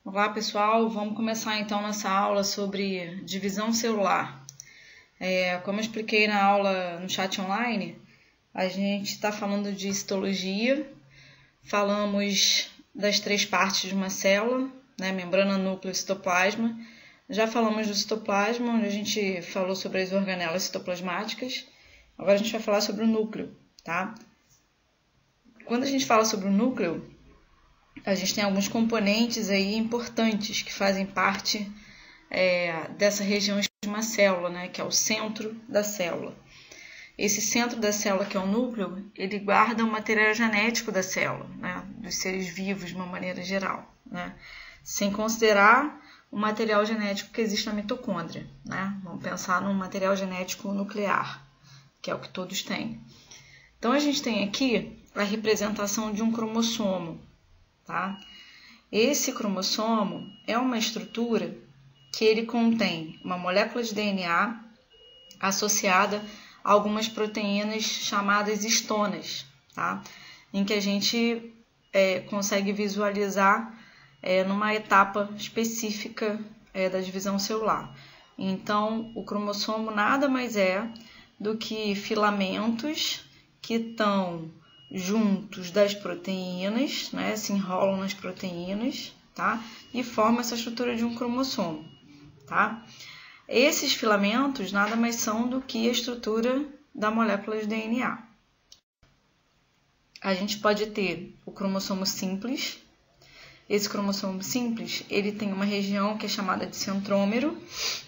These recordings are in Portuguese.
Olá pessoal, vamos começar então nossa aula sobre divisão celular. Como eu expliquei na aula no chat online, a gente está falando de citologia, falamos das três partes de uma célula, né, membrana, núcleo e citoplasma. Já falamos do citoplasma, onde a gente falou sobre as organelas citoplasmáticas. Agora a gente vai falar sobre o núcleo, tá? Quando a gente fala sobre o núcleo, a gente tem alguns componentes aí importantes que fazem parte dessa região de uma célula, né, que é o centro da célula. Esse centro da célula, que é o núcleo, ele guarda o material genético da célula, né, dos seres vivos de uma maneira geral, né, sem considerar o material genético que existe na mitocôndria, né. Vamos pensar no material genético nuclear, que é o que todos têm. Então, a gente tem aqui a representação de um cromossomo. Tá? Esse cromossomo é uma estrutura que ele contém uma molécula de DNA associada a algumas proteínas chamadas histonas, tá? Em que a gente consegue visualizar numa etapa específica da divisão celular. Então, o cromossomo nada mais é do que filamentos que estão juntos das proteínas, né, se enrolam nas proteínas, tá? E formam essa estrutura de um cromossomo, tá? Esses filamentos nada mais são do que a estrutura da molécula de DNA. A gente pode ter o cromossomo simples. Esse cromossomo simples, ele tem uma região que é chamada de centrômero.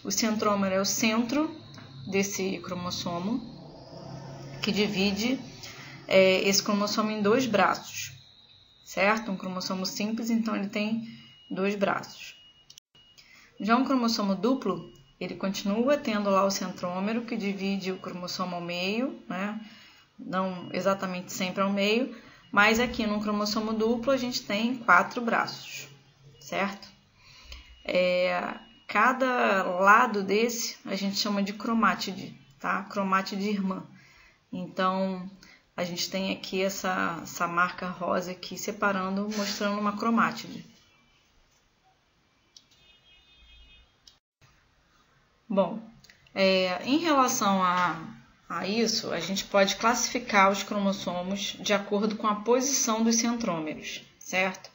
O centrômero é o centro desse cromossomo, que divide esse cromossomo em dois braços, certo? Um cromossomo simples, então ele tem dois braços. Já um cromossomo duplo, ele continua tendo lá o centrômero, que divide o cromossomo ao meio, né? Não exatamente sempre ao meio, mas aqui no cromossomo duplo a gente tem 4 braços, certo? Cada lado desse a gente chama de cromátide, tá? Cromátide irmã. Então, a gente tem aqui essa marca rosa aqui separando, mostrando uma cromátide. Bom, em relação a isso, a gente pode classificar os cromossomos de acordo com a posição dos centrômeros, certo?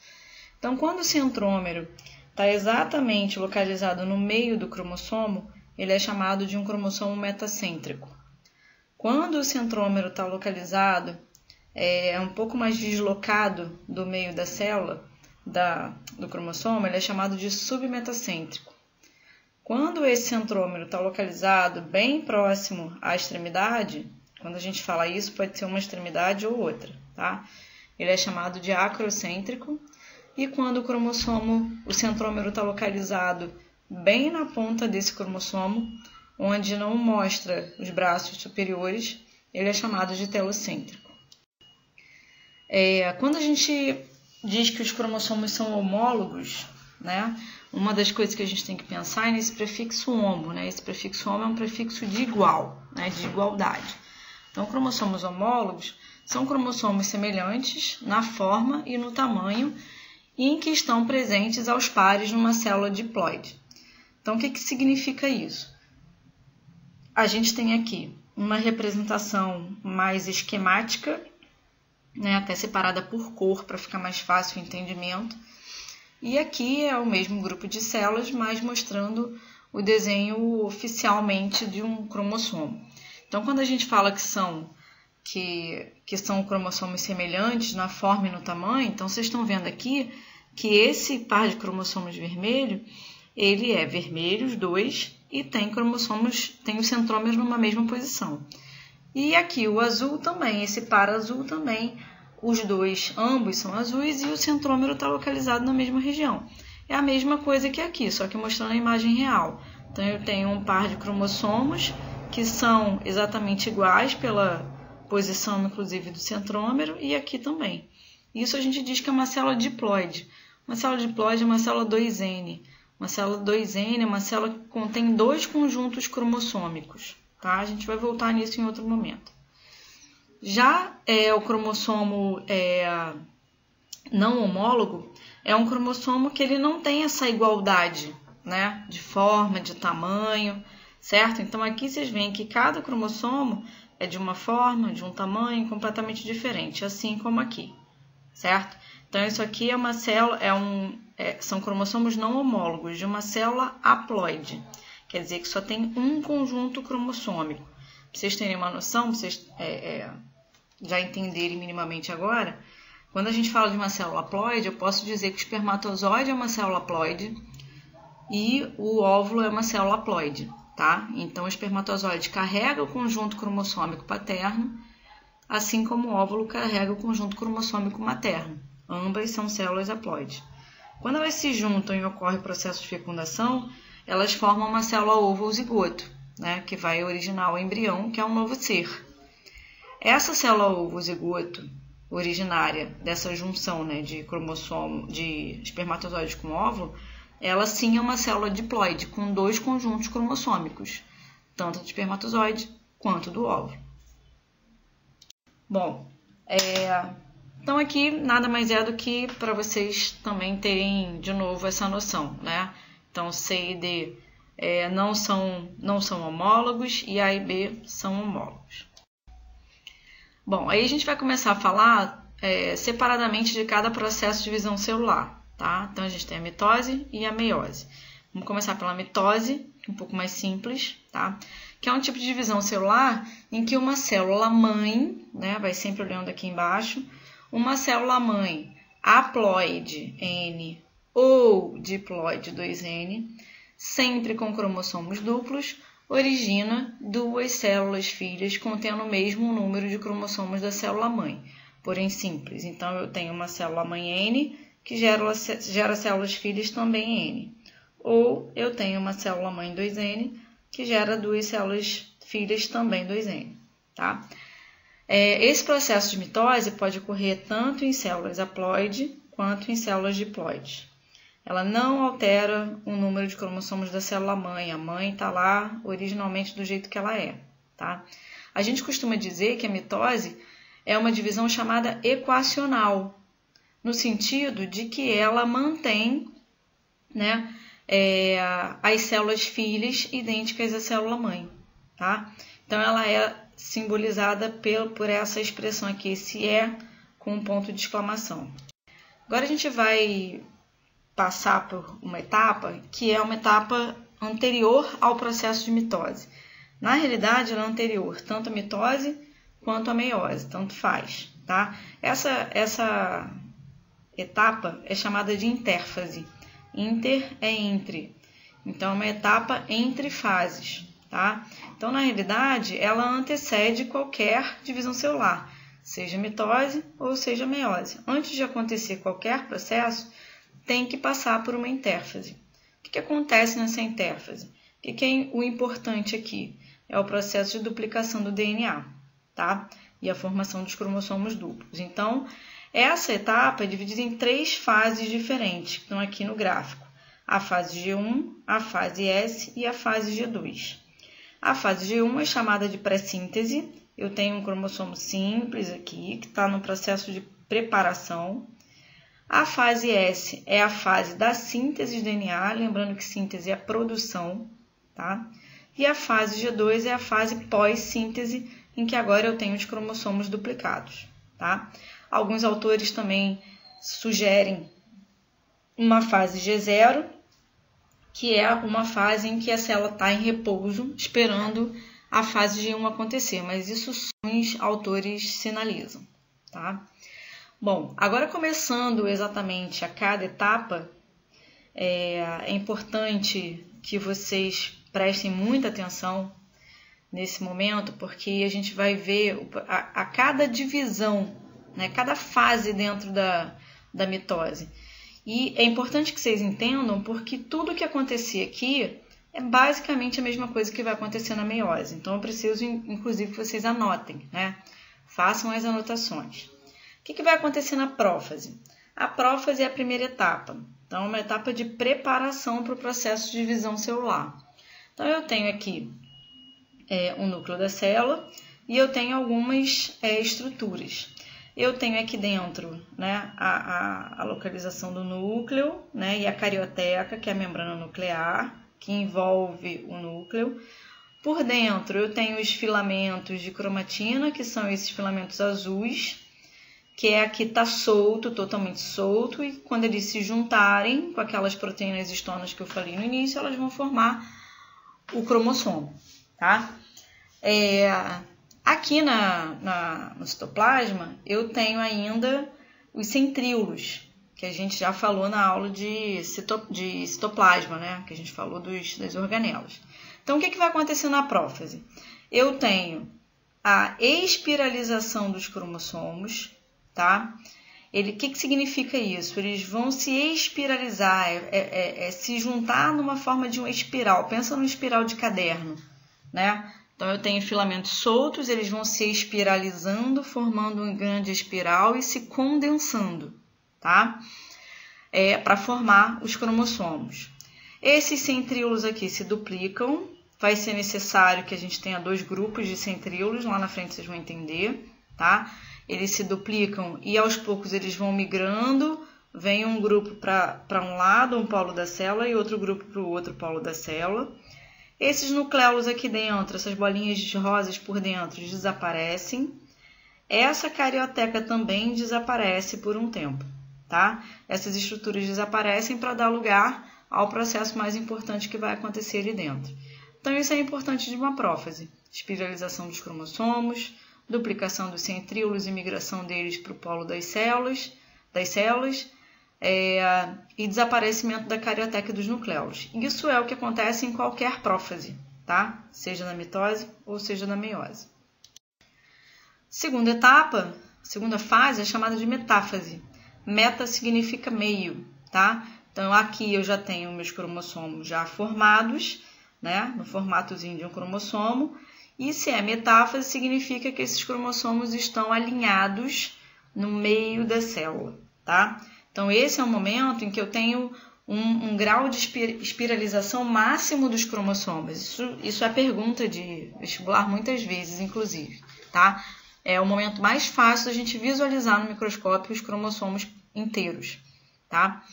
Então, quando o centrômero está exatamente localizado no meio do cromossomo, ele é chamado de um cromossomo metacêntrico. Quando o centrômero está localizado um pouco mais deslocado do meio da célula, do cromossomo, ele é chamado de submetacêntrico. Quando esse centrômero está localizado bem próximo à extremidade, quando a gente fala isso, pode ser uma extremidade ou outra, tá? Ele é chamado de acrocêntrico. E quando o centrômero está localizado bem na ponta desse cromossomo, onde não mostra os braços superiores, ele é chamado de telocêntrico. Quando a gente diz que os cromossomos são homólogos, né, uma das coisas que a gente tem que pensar é nesse prefixo homo, né? Esse prefixo homo é um prefixo de igual, né, de igualdade. Então, cromossomos homólogos são cromossomos semelhantes na forma e no tamanho e em que estão presentes aos pares numa célula diploide. Então, o que significa isso? A gente tem aqui uma representação mais esquemática, né, até separada por cor para ficar mais fácil o entendimento. E aqui é o mesmo grupo de células, mas mostrando o desenho oficialmente de um cromossomo. Então, quando a gente fala que são cromossomos semelhantes na forma e no tamanho, então vocês estão vendo aqui que esse par de cromossomos vermelho, ele é vermelho, os dois, e tem o centrômero numa mesma posição. E aqui o azul também, esse par azul também, os dois, ambos são azuis e o centrômero está localizado na mesma região. É a mesma coisa que aqui, só que mostrando a imagem real. Então eu tenho um par de cromossomos que são exatamente iguais pela posição, inclusive, do centrômero, e aqui também. Isso a gente diz que é uma célula diploide. Uma célula diploide é uma célula 2N. Uma célula 2N é uma célula que contém dois conjuntos cromossômicos, tá? A gente vai voltar nisso em outro momento. Já o cromossomo não homólogo é um cromossomo que ele não tem essa igualdade, né, de forma, de tamanho, certo? Então aqui vocês veem que cada cromossomo é de uma forma, de um tamanho completamente diferente, assim como aqui, certo? Então isso aqui é uma célula, são cromossomos não homólogos de uma célula haploide, quer dizer que só tem um conjunto cromossômico. Para vocês terem uma noção, para vocês já entenderem minimamente agora, quando a gente fala de uma célula haploide, eu posso dizer que o espermatozoide é uma célula haploide e o óvulo é uma célula haploide, tá? Então o espermatozoide carrega o conjunto cromossômico paterno, assim como o óvulo carrega o conjunto cromossômico materno. Ambas são células haploides. Quando elas se juntam e ocorre o processo de fecundação, elas formam uma célula ovo ou zigoto, né, que vai originar o embrião, que é um novo ser. Essa célula ovo ou zigoto, originária dessa junção, né, de cromossomo, de espermatozoide com óvulo, ela sim é uma célula diploide, com dois conjuntos cromossômicos, tanto do espermatozoide quanto do óvulo. Bom, então aqui nada mais é do que para vocês também terem de novo essa noção, né? Então C e D não são homólogos e A e B são homólogos. Bom, aí a gente vai começar a falar separadamente de cada processo de divisão celular, tá? Então a gente tem a mitose e a meiose. Vamos começar pela mitose, um pouco mais simples, tá? Que é um tipo de divisão celular em que uma célula mãe, né, vai sempre olhando aqui embaixo, uma célula mãe haploide N ou diploide 2N, sempre com cromossomos duplos, origina duas células filhas contendo o mesmo número de cromossomos da célula mãe, porém simples. Então eu tenho uma célula mãe N que gera células filhas também N, ou eu tenho uma célula mãe 2N que gera duas células filhas também 2N, tá? Esse processo de mitose pode ocorrer tanto em células haploide quanto em células diploides. Ela não altera o número de cromossomos da célula mãe. A mãe está lá originalmente do jeito que ela é, tá? A gente costuma dizer que a mitose é uma divisão chamada equacional, no sentido de que ela mantém, né, as células filhas idênticas à célula mãe, tá? Então ela é simbolizada por essa expressão aqui, esse com um ponto de exclamação. Agora a gente vai passar por uma etapa que é uma etapa anterior ao processo de mitose. Na realidade, ela é anterior tanto à mitose quanto à meiose, tanto faz, tá? Essa etapa é chamada de intérfase. Inter é entre, então é uma etapa entre fases, tá? Então, na realidade, ela antecede qualquer divisão celular, seja mitose ou seja meiose. Antes de acontecer qualquer processo, tem que passar por uma intérfase. O que acontece nessa intérfase? O que é o importante aqui? É o processo de duplicação do DNA, tá? E a formação dos cromossomos duplos. Então, essa etapa é dividida em três fases diferentes, que estão aqui no gráfico. A fase G1, a fase S e a fase G2. A fase G1 é chamada de pré-síntese. Eu tenho um cromossomo simples aqui, que está no processo de preparação. A fase S é a fase da síntese de DNA, lembrando que síntese é a produção, tá? E a fase G2 é a fase pós-síntese, em que agora eu tenho os cromossomos duplicados, tá? Alguns autores também sugerem uma fase G0, que é uma fase em que a célula está em repouso, esperando a fase G1 acontecer, mas isso os autores sinalizam, tá? Bom, agora começando exatamente a cada etapa, é importante que vocês prestem muita atenção nesse momento, porque a gente vai ver a cada divisão, né, cada fase dentro da mitose. E é importante que vocês entendam, porque tudo que acontecer aqui é basicamente a mesma coisa que vai acontecer na meiose. Então, eu preciso, inclusive, que vocês anotem, né? Façam as anotações. O que vai acontecer na prófase? A prófase é a primeira etapa. Então, é uma etapa de preparação para o processo de divisão celular. Então, eu tenho aqui o núcleo da célula e eu tenho algumas estruturas. eu tenho aqui dentro, né, a localização do núcleo, né, e a carioteca, que é a membrana nuclear, que envolve o núcleo. Por dentro eu tenho os filamentos de cromatina, que são esses filamentos azuis, que é aqui está solto, totalmente solto, e quando eles se juntarem com aquelas proteínas histonas que eu falei no início, elas vão formar o cromossomo, tá? Aqui no citoplasma eu tenho ainda os centríolos, que a gente já falou na aula de citoplasma, né? Que a gente falou das organelas. Então, o que vai acontecer na prófase? Eu tenho a espiralização dos cromossomos, tá? O que significa isso? Eles vão se espiralizar, se juntar numa forma de uma espiral. Pensa numa espiral de caderno, né? Então, eu tenho filamentos soltos, eles vão se espiralizando, formando uma grande espiral e se condensando, tá? Para formar os cromossomos. Esses centríolos aqui se duplicam, vai ser necessário que a gente tenha 2 grupos de centríolos, lá na frente vocês vão entender, tá? Eles se duplicam e aos poucos eles vão migrando, vem um grupo para um lado, um polo da célula, e outro grupo para o outro polo da célula. Esses nucleolos aqui dentro, essas bolinhas rosas por dentro, desaparecem. Essa carioteca também desaparece por um tempo, tá? Essas estruturas desaparecem para dar lugar ao processo mais importante que vai acontecer ali dentro. Então, isso é importante de uma prófase. Espiralização dos cromossomos, duplicação dos centríolos e migração deles para o polo das células, e desaparecimento da carioteca dos nucleolos. Isso é o que acontece em qualquer prófase, tá? Seja na mitose ou seja na meiose. Segunda etapa, segunda fase é chamada de metáfase. Meta significa meio, tá? Então, aqui eu já tenho meus cromossomos já formados, né? No formatozinho de um cromossomo. E se é metáfase, significa que esses cromossomos estão alinhados no meio da célula, tá? Então, esse é o momento em que eu tenho um grau de espiralização máximo dos cromossomos. Isso é pergunta de vestibular muitas vezes, inclusive, tá? É o momento mais fácil da gente visualizar no microscópio os cromossomos inteiros, tá?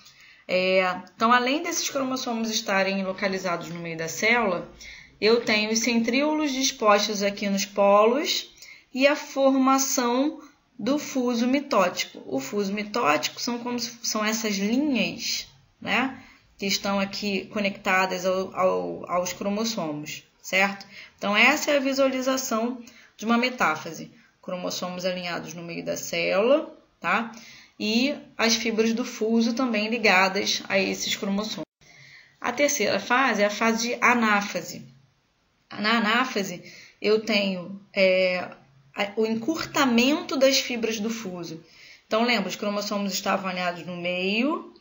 Então, além desses cromossomos estarem localizados no meio da célula, eu tenho os centríolos dispostos aqui nos polos e a formação do fuso mitótico. O fuso mitótico são essas linhas, né, que estão aqui conectadas aos cromossomos, certo? Então, essa é a visualização de uma metáfase. Cromossomos alinhados no meio da célula, tá? E as fibras do fuso também ligadas a esses cromossomos. A terceira fase é a fase de anáfase. Na anáfase, eu tenho o encurtamento das fibras do fuso. Então, lembra, os cromossomos estavam alinhados no meio.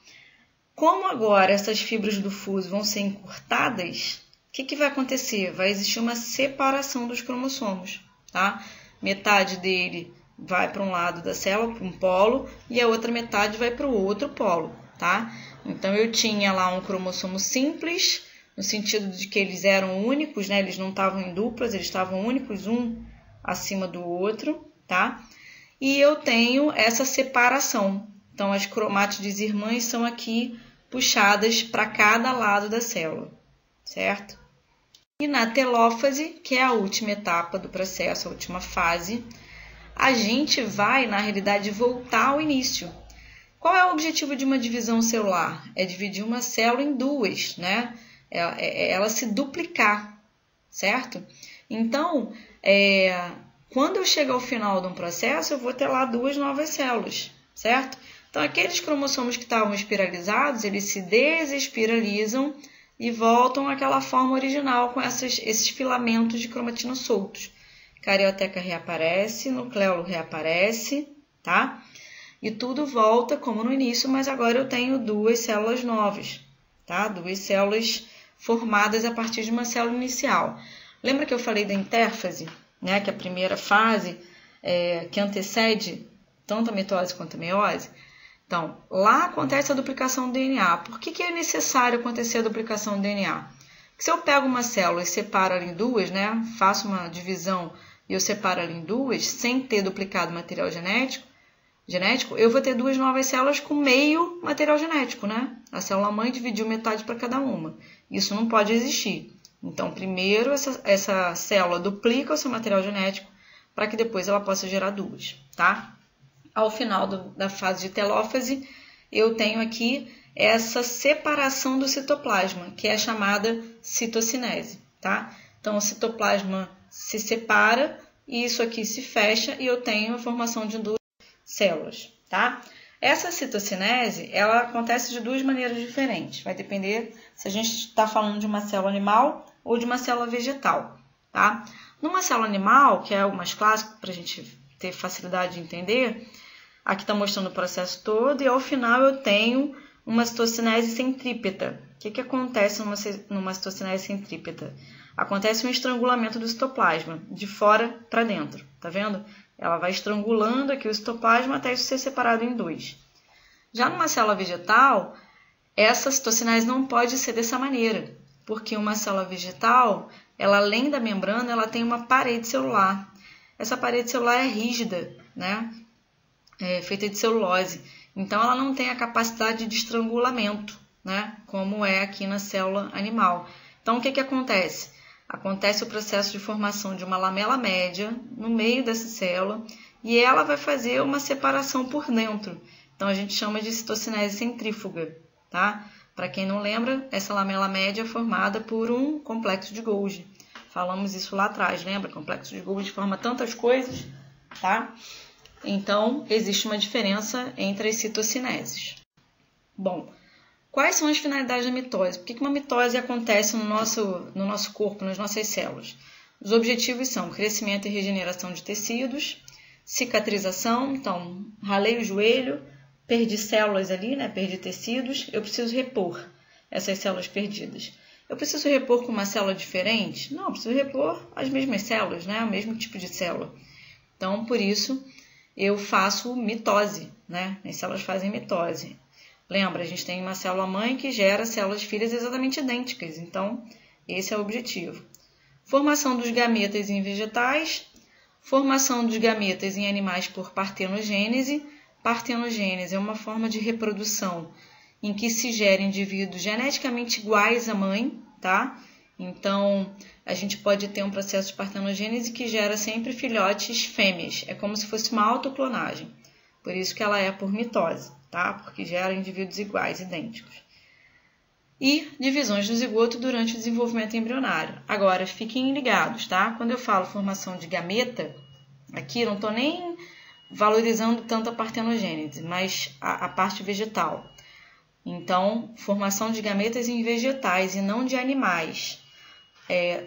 Como agora essas fibras do fuso vão ser encurtadas, o que vai acontecer? Vai existir uma separação dos cromossomos, tá? Metade dele vai para um lado da célula, para um polo, e a outra metade vai para o outro polo, tá? Então, eu tinha lá um cromossomo simples, no sentido de que eles eram únicos, né? Eles não estavam em duplas, eles estavam únicos, um acima do outro, tá? E eu tenho essa separação. Então, as cromátides irmãs são aqui puxadas para cada lado da célula, certo? E na telófase, que é a última etapa do processo, a última fase, a gente vai, na realidade, voltar ao início. Qual é o objetivo de uma divisão celular? É dividir uma célula em duas, né? Ela se duplicar, certo? Então, quando eu chego ao final de um processo, eu vou ter lá 2 novas células, certo? Então, aqueles cromossomos que estavam espiralizados, eles se desespiralizam e voltam àquela forma original com esses filamentos de cromatina soltos. Carioteca reaparece, nucleolo reaparece, tá? E tudo volta como no início, mas agora eu tenho 2 células novas, tá? 2 células formadas a partir de uma célula inicial. Lembra que eu falei da intérfase, né? Que é a primeira fase que antecede tanto a mitose quanto a meiose? Então, lá acontece a duplicação do DNA. Por que é necessário acontecer a duplicação do DNA? Porque se eu pego uma célula e separo ela em 2, né? Faço uma divisão e eu separo ela em 2, sem ter duplicado o material genético, genético, eu vou ter duas novas células com meio material genético, né? A célula-mãe dividiu metade para cada uma. Isso não pode existir. Então, primeiro, essa célula duplica o seu material genético para que depois ela possa gerar duas, tá? Ao final da fase de telófase, eu tenho aqui essa separação do citoplasma, que é chamada citocinese, tá? Então, o citoplasma se separa e isso aqui se fecha e eu tenho a formação de duas células, tá? Essa citocinese, ela acontece de duas maneiras diferentes. Vai depender se a gente está falando de uma célula animal ou de uma célula vegetal, tá? Numa célula animal, que é o mais clássico para a gente ter facilidade de entender, aqui está mostrando o processo todo e ao final eu tenho uma citocinese centrípeta. O que acontece numa citocinese centrípeta? Acontece um estrangulamento do citoplasma, de fora para dentro, tá vendo? Ela vai estrangulando aqui o citoplasma até isso ser separado em dois. Já numa célula vegetal, essa citocinese não pode ser dessa maneira, porque uma célula vegetal, ela além da membrana, ela tem uma parede celular. Essa parede celular é rígida, né? É feita de celulose. Então, ela não tem a capacidade de estrangulamento, né? Como é aqui na célula animal. Então, o que acontece? Acontece o processo de formação de uma lamela média no meio dessa célula e ela vai fazer uma separação por dentro. Então, a gente chama de citocinese centrífuga, tá? Para quem não lembra, essa lamela média é formada por um complexo de Golgi. Falamos isso lá atrás, lembra? Complexo de Golgi forma tantas coisas, tá? Então, existe uma diferença entre as citocineses. Bom, quais são as finalidades da mitose? Por que uma mitose acontece no nosso corpo, nas nossas células? Os objetivos são crescimento e regeneração de tecidos, cicatrização, então, ralei o joelho, perdi células ali, né? Perdi tecidos, eu preciso repor essas células perdidas. Eu preciso repor com uma célula diferente? Não, eu preciso repor as mesmas células, né? O mesmo tipo de célula. Então, por isso, eu faço mitose, né? As células fazem mitose. Lembra, a gente tem uma célula-mãe que gera células filhas exatamente idênticas. Então, esse é o objetivo. Formação dos gametas em vegetais, formação dos gametas em animais por partenogênese. Partenogênese é uma forma de reprodução em que se gera indivíduos geneticamente iguais à mãe, tá? Então, a gente pode ter um processo de partenogênese que gera sempre filhotes fêmeas. É como se fosse uma autoclonagem. Por isso que ela é por mitose, tá? Porque gera indivíduos iguais, idênticos. E divisões do zigoto durante o desenvolvimento embrionário. Agora, fiquem ligados, tá? Quando eu falo formação de gameta, aqui não estou nem valorizando tanto a partenogênese, mas a parte vegetal. Então, formação de gametas em vegetais e não de animais.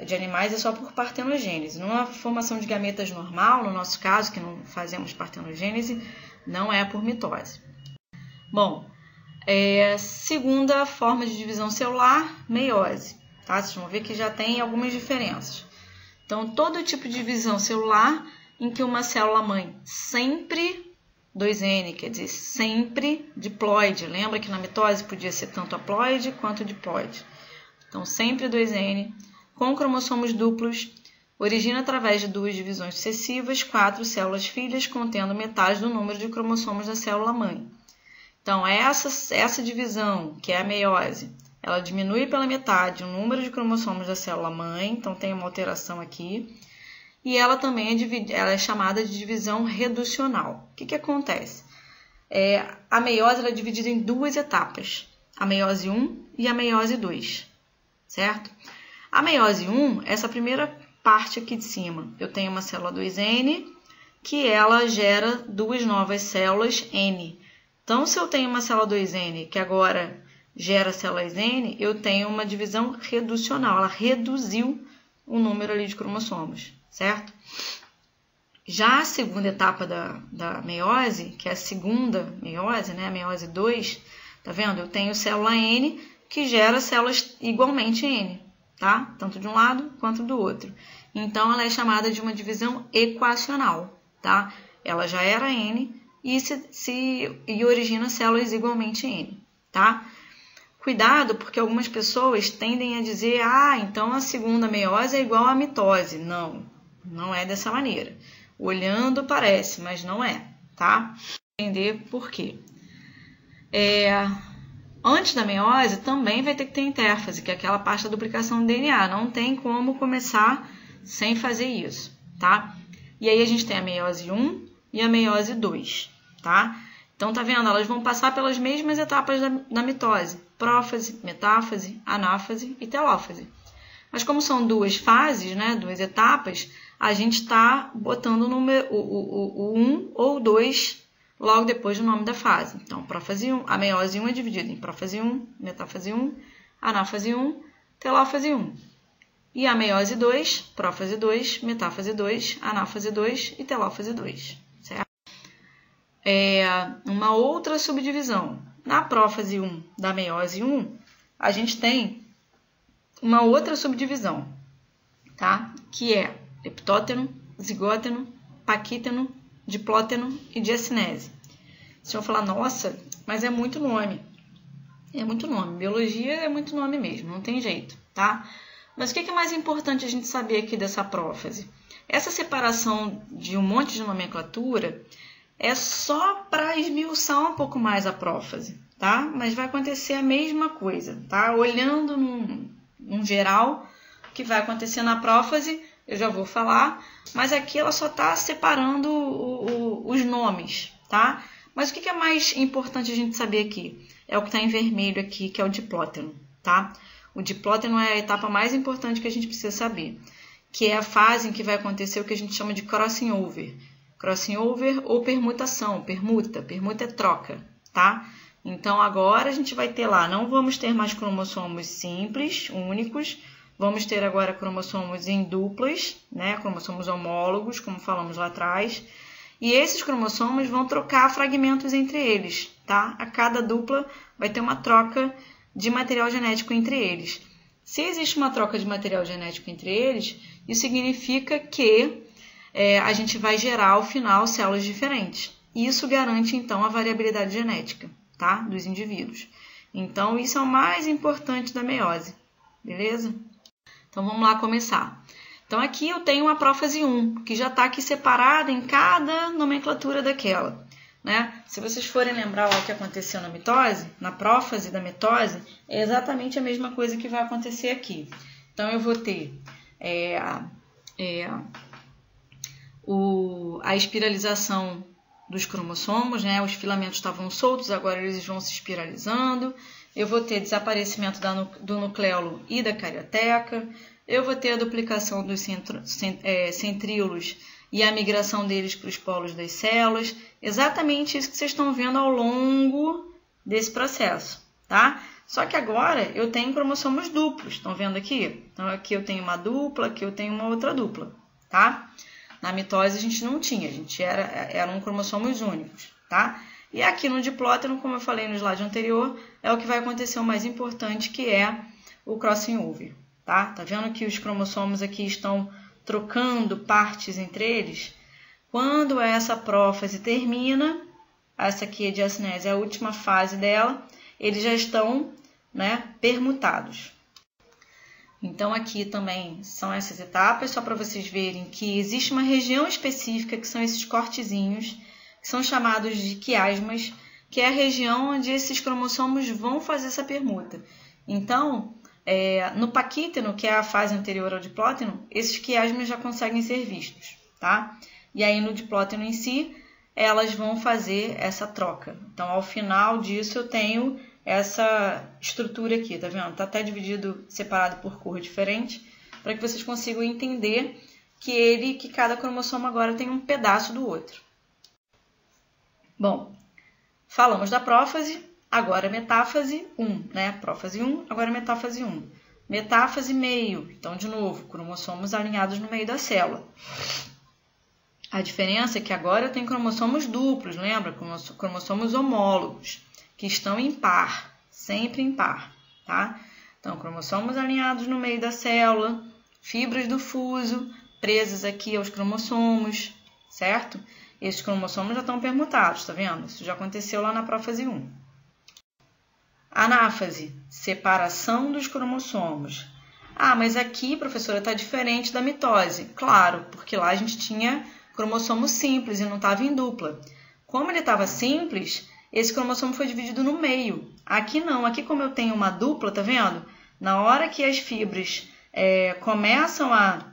De animais é só por partenogênese. Numa formação de gametas normal, no nosso caso, que não fazemos partenogênese, não é por mitose. Bom, segunda forma de divisão celular, meiose. Tá? Vocês vão ver que já tem algumas diferenças. Então, todo tipo de divisão celular em que uma célula-mãe sempre 2N, quer dizer, sempre diploide. Lembra que na mitose podia ser tanto haploide quanto diploide. Então, sempre 2N, com cromossomos duplos, origina através de duas divisões sucessivas 4 células filhas contendo metade do número de cromossomos da célula-mãe. Então, essa divisão, que é a meiose, ela diminui pela metade o número de cromossomos da célula-mãe, então tem uma alteração aqui. E ela também ela é chamada de divisão reducional. O que acontece? A meiose ela é dividida em duas etapas, a meiose 1 e a meiose 2, certo? A meiose 1, essa primeira parte aqui de cima, eu tenho uma célula 2N, que ela gera duas novas células N. Então, se eu tenho uma célula 2N, que agora gera células N, eu tenho uma divisão reducional, ela reduziu o número ali de cromossomos. Certo? Já a segunda etapa da meiose, que é a segunda meiose, né? A meiose 2, tá vendo? Eu tenho célula N que gera células igualmente N, tá? Tanto de um lado quanto do outro. Então, ela é chamada de uma divisão equacional, tá? Ela já era N e origina células igualmente N, tá? Cuidado, porque algumas pessoas tendem a dizer, então a segunda meiose é igual à mitose. Não é dessa maneira. Olhando parece, mas não é, tá? entender por quê. Antes da meiose também vai ter que ter intérfase, que é aquela parte da duplicação do DNA. Não tem como começar sem fazer isso, tá? E aí a gente tem a meiose 1 e a meiose 2, tá? Então, tá vendo? Elas vão passar pelas mesmas etapas da mitose. Prófase, metáfase, anáfase e telófase. Mas como são duas fases, né, duas etapas, a gente está botando o 1 ou o 2 logo depois do nome da fase. Então, prófase 1, a meiose 1 é dividida em prófase 1, metáfase 1, anáfase 1, telófase 1. E a meiose 2, prófase 2, metáfase 2, anáfase 2 e telófase 2. Certo? Uma outra subdivisão. Na prófase 1 da meiose 1, a gente tem uma outra subdivisão, tá? Que é leptóteno, zigóteno, paquíteno, diplóteno e diacinese. Vocês vão falar, nossa, mas é muito nome. É muito nome. Biologia é muito nome mesmo, não tem jeito, tá? Mas o que é mais importante a gente saber aqui dessa prófase? Essa separação de um monte de nomenclatura é só para esmiuçar um pouco mais a prófase, tá? Mas vai acontecer a mesma coisa, tá? Olhando num geral, o que vai acontecer na prófase, eu já vou falar, mas aqui ela só está separando os nomes, tá? Mas o que é mais importante a gente saber aqui? É o que está em vermelho aqui, que é o diplóteno, tá? O diplóteno é a etapa mais importante que a gente precisa saber, que é a fase em que vai acontecer o que a gente chama de crossing over. Crossing over ou permutação, permuta é troca, tá? Então agora a gente vai ter lá, não vamos ter mais cromossomos simples, únicos, vamos ter agora cromossomos em duplas, né? Cromossomos homólogos, como falamos lá atrás. E esses cromossomos vão trocar fragmentos entre eles, tá? A cada dupla vai ter uma troca de material genético entre eles. Se existe uma troca de material genético entre eles, isso significa que a gente vai gerar ao final células diferentes. Isso garante então a variabilidade genética, tá? Dos indivíduos. Então isso é o mais importante da meiose, beleza? Então vamos lá começar. Então aqui eu tenho uma prófase 1, que já está aqui separada em cada nomenclatura daquela, né? Se vocês forem lembrar o que aconteceu na mitose, na prófase da mitose, é exatamente a mesma coisa que vai acontecer aqui. Então eu vou ter a espiralização dos cromossomos, né? Os filamentos estavam soltos, agora eles vão se espiralizando. Eu vou ter desaparecimento do nucleolo e da carioteca. Eu vou ter a duplicação dos centríolos e a migração deles para os polos das células. Exatamente isso que vocês estão vendo ao longo desse processo, tá? Só que agora eu tenho cromossomos duplos, estão vendo aqui? Então aqui eu tenho uma dupla, aqui eu tenho uma outra dupla, tá? Na mitose a gente não tinha, eram cromossomos únicos, tá? E aqui no diplóteno, como eu falei no slide anterior, é o que vai acontecer o mais importante, que é o crossing over, tá? Tá vendo que os cromossomos aqui estão trocando partes entre eles? Quando essa prófase termina, essa aqui é a diacinese, é a última fase dela, eles já estão, né, permutados. Então aqui também são essas etapas, só para vocês verem que existe uma região específica, que são esses cortezinhos, que são chamados de quiasmas, que é a região onde esses cromossomos vão fazer essa permuta. Então, no paquíteno, que é a fase anterior ao diplóteno, esses quiasmas já conseguem ser vistos, tá? E aí no diplóteno em si, elas vão fazer essa troca. Então, ao final disso, eu tenho essa estrutura aqui, tá vendo? Tá até dividido, separado por cor diferente, para que vocês consigam entender que cada cromossomo agora tem um pedaço do outro. Bom, falamos da prófase, agora metáfase 1, né? Prófase 1, agora metáfase 1. Metáfase meio, então de novo, cromossomos alinhados no meio da célula. A diferença é que agora eu tenho cromossomos duplos, lembra? Cromossomos homólogos, que estão em par, sempre em par, tá? Então, cromossomos alinhados no meio da célula, fibras do fuso presas aqui aos cromossomos, certo? Esses cromossomos já estão permutados, tá vendo? Isso já aconteceu lá na prófase 1. Anáfase, separação dos cromossomos. Ah, mas aqui, professora, está diferente da mitose. Claro, porque lá a gente tinha cromossomo simples e não estava em dupla. Como ele estava simples, esse cromossomo foi dividido no meio. Aqui não, aqui como eu tenho uma dupla, tá vendo? Na hora que as fibras começam a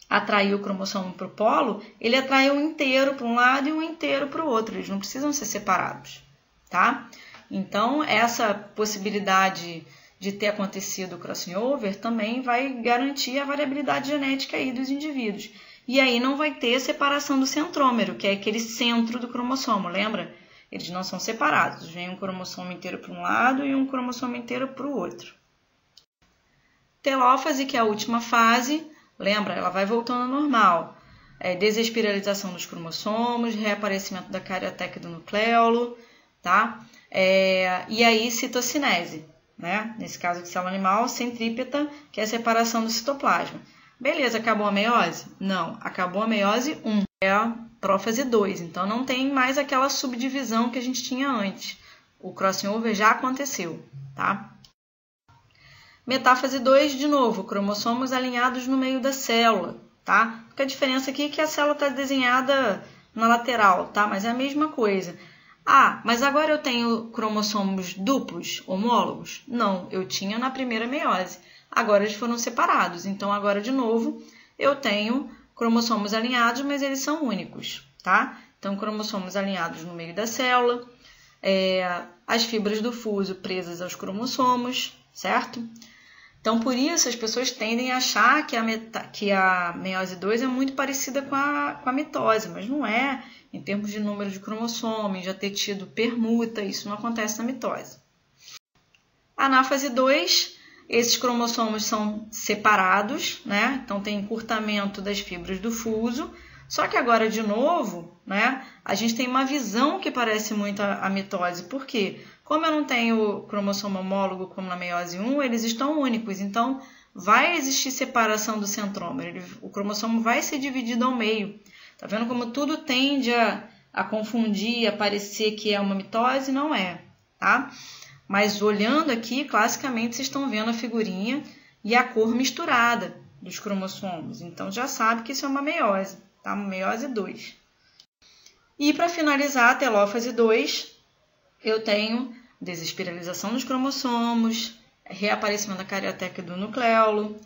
atrair o cromossomo para o polo, ele atrai um inteiro para um lado e um inteiro para o outro. Eles não precisam ser separados, tá? Então, essa possibilidade de ter acontecido o crossing over também vai garantir a variabilidade genética aí dos indivíduos. E aí não vai ter separação do centrômero, que é aquele centro do cromossomo, lembra? Eles não são separados, vem um cromossomo inteiro para um lado e um cromossomo inteiro para o outro. Telófase, que é a última fase, lembra? Ela vai voltando ao normal. Desespiralização dos cromossomos, reaparecimento da carioteca e do nucleolo, tá? E aí citocinese, né? Nesse caso de célula animal, centrípeta, que é a separação do citoplasma. Beleza, acabou a meiose? Não, acabou a meiose 1, é a prófase 2, então não tem mais aquela subdivisão que a gente tinha antes. O crossing over já aconteceu, tá? Metáfase 2, de novo, cromossomos alinhados no meio da célula, tá? Porque a diferença aqui é que a célula está desenhada na lateral, tá? Mas é a mesma coisa. Ah, mas agora eu tenho cromossomos duplos, homólogos? Não, eu tinha na primeira meiose. Agora eles foram separados, então agora de novo eu tenho cromossomos alinhados, mas eles são únicos, tá? Então cromossomos alinhados no meio da célula, as fibras do fuso presas aos cromossomos, certo? Então por isso as pessoas tendem a achar que a meiose 2 é muito parecida com a mitose, mas não é, em termos de número de cromossomos, já ter tido permuta, isso não acontece na mitose. Anáfase 2, esses cromossomos são separados, né? Então tem encurtamento das fibras do fuso, só que agora de novo, né, a gente tem uma visão que parece muito a mitose. Por quê? Como eu não tenho cromossomo homólogo como na meiose 1, eles estão únicos, então vai existir separação do centrômero, o cromossomo vai ser dividido ao meio. Tá vendo como tudo tende a confundir, a parecer que é uma mitose? Não é, tá? Mas olhando aqui, classicamente vocês estão vendo a figurinha e a cor misturada dos cromossomos. Então já sabe que isso é uma meiose, tá? Uma meiose 2. E para finalizar a telófase 2, eu tenho desespiralização dos cromossomos, reaparecimento da carioteca e do nucleolo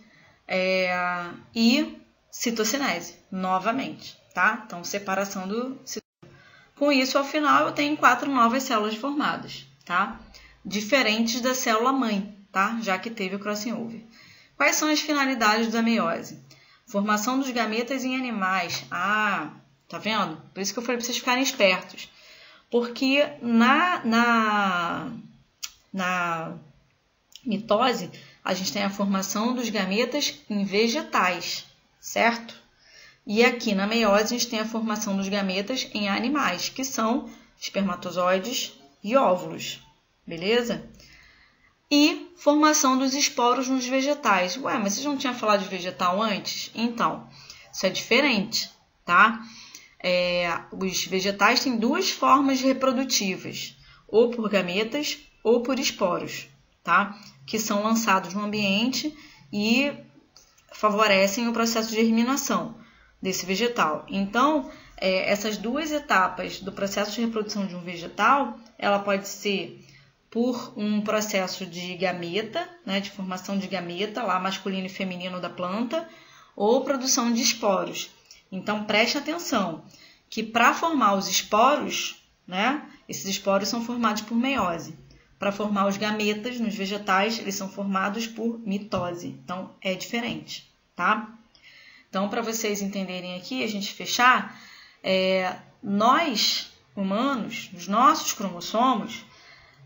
e citocinese, novamente, tá? Então separação do citoplasma. Com isso, ao final, eu tenho 4 novas células formadas, tá? Diferentes da célula-mãe, tá? Já que teve o crossing over. Quais são as finalidades da meiose? Formação dos gametas em animais. Ah, tá vendo? Por isso que eu falei para vocês ficarem espertos. Porque na mitose, a gente tem a formação dos gametas em vegetais, certo? E aqui na meiose, a gente tem a formação dos gametas em animais, que são espermatozoides e óvulos. Beleza? E formação dos esporos nos vegetais. Ué, mas vocês não tinham falado de vegetal antes? Então, isso é diferente, tá? Os vegetais têm 2 formas reprodutivas, ou por gametas ou por esporos, tá? Que são lançados no ambiente e favorecem o processo de germinação desse vegetal. Então, essas 2 etapas do processo de reprodução de um vegetal, ela pode ser por um processo de gameta, né, de formação de gameta, lá masculino e feminino da planta, ou produção de esporos. Então, preste atenção que para formar os esporos, né, esses esporos são formados por meiose. Para formar os gametas nos vegetais, eles são formados por mitose. Então, é diferente, tá? Então, para vocês entenderem aqui, a gente fechar, nós, humanos, os nossos cromossomos,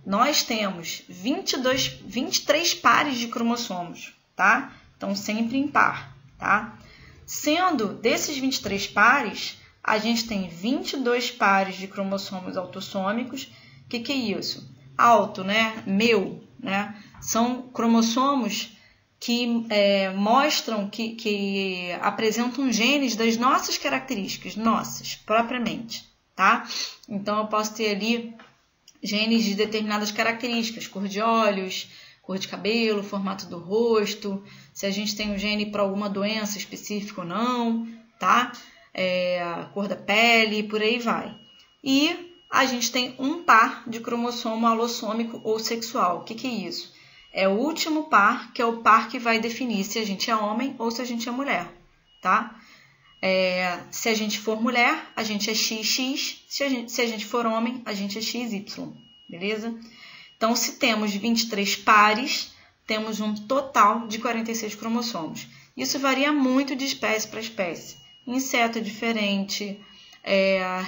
nós temos 23 pares de cromossomos, tá? Então, sempre em par, tá? Sendo desses 23 pares, a gente tem 22 pares de cromossomos autossômicos. O que é isso? Auto, né? Meu, né? São cromossomos que mostram, que apresentam genes das nossas características, nossas, propriamente, tá? Então, eu posso ter ali genes de determinadas características, cor de olhos, cor de cabelo, formato do rosto, se a gente tem um gene para alguma doença específica ou não, tá? A cor da pele, por aí vai. E a gente tem um par de cromossomo alossômico ou sexual. O que é isso? É o último par, que é o par que vai definir se a gente é homem ou se a gente é mulher, tá? Se a gente for mulher, a gente é XX, se a gente for homem, a gente é XY, beleza? Então, se temos 23 pares, temos um total de 46 cromossomos. Isso varia muito de espécie para espécie. Inseto diferente,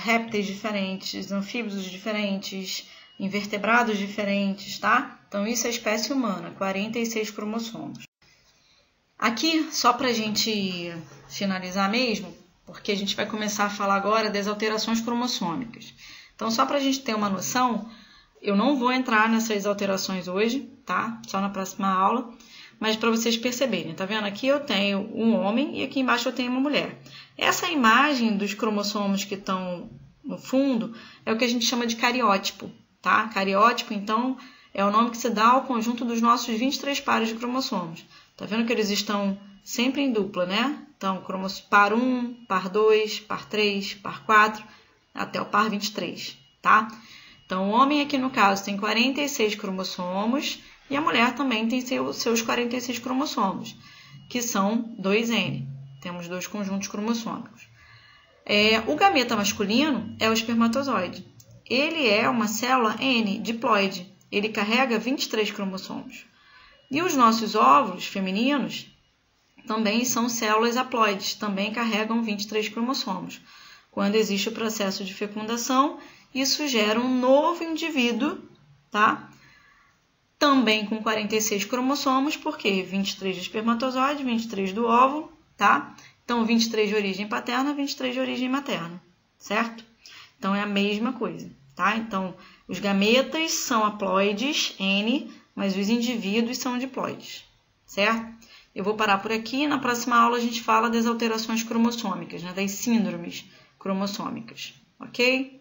répteis diferentes, anfíbios diferentes, invertebrados diferentes, tá? Então, isso é a espécie humana, 46 cromossomos. Aqui, só para a gente finalizar mesmo, porque a gente vai começar a falar agora das alterações cromossômicas. Então, só para a gente ter uma noção, eu não vou entrar nessas alterações hoje, tá? Só na próxima aula, mas para vocês perceberem, tá vendo? Aqui eu tenho um homem e aqui embaixo eu tenho uma mulher. Essa imagem dos cromossomos que estão no fundo é o que a gente chama de cariótipo, tá? Cariótipo, então, é o nome que se dá ao conjunto dos nossos 23 pares de cromossomos. Tá vendo que eles estão sempre em dupla, né? Então, par 1, par 2, par 3, par 4, até o par 23, tá? Então, o homem aqui no caso tem 46 cromossomos e a mulher também tem seus 46 cromossomos, que são 2N. Temos 2 conjuntos cromossômicos. O gameta masculino é o espermatozoide. Ele é uma célula N, diploide. Ele carrega 23 cromossomos. E os nossos óvulos femininos também são células haploides, também carregam 23 cromossomos. Quando existe o processo de fecundação, isso gera um novo indivíduo, tá? Também com 46 cromossomos, porque 23 de espermatozoide, 23 do óvulo, tá? Então, 23 de origem paterna, 23 de origem materna, certo? Então, é a mesma coisa, tá? Então, os gametas são haploides, N, mas os indivíduos são diploides, certo? Eu vou parar por aqui e na próxima aula a gente fala das alterações cromossômicas, né? Das síndromes cromossômicas, ok?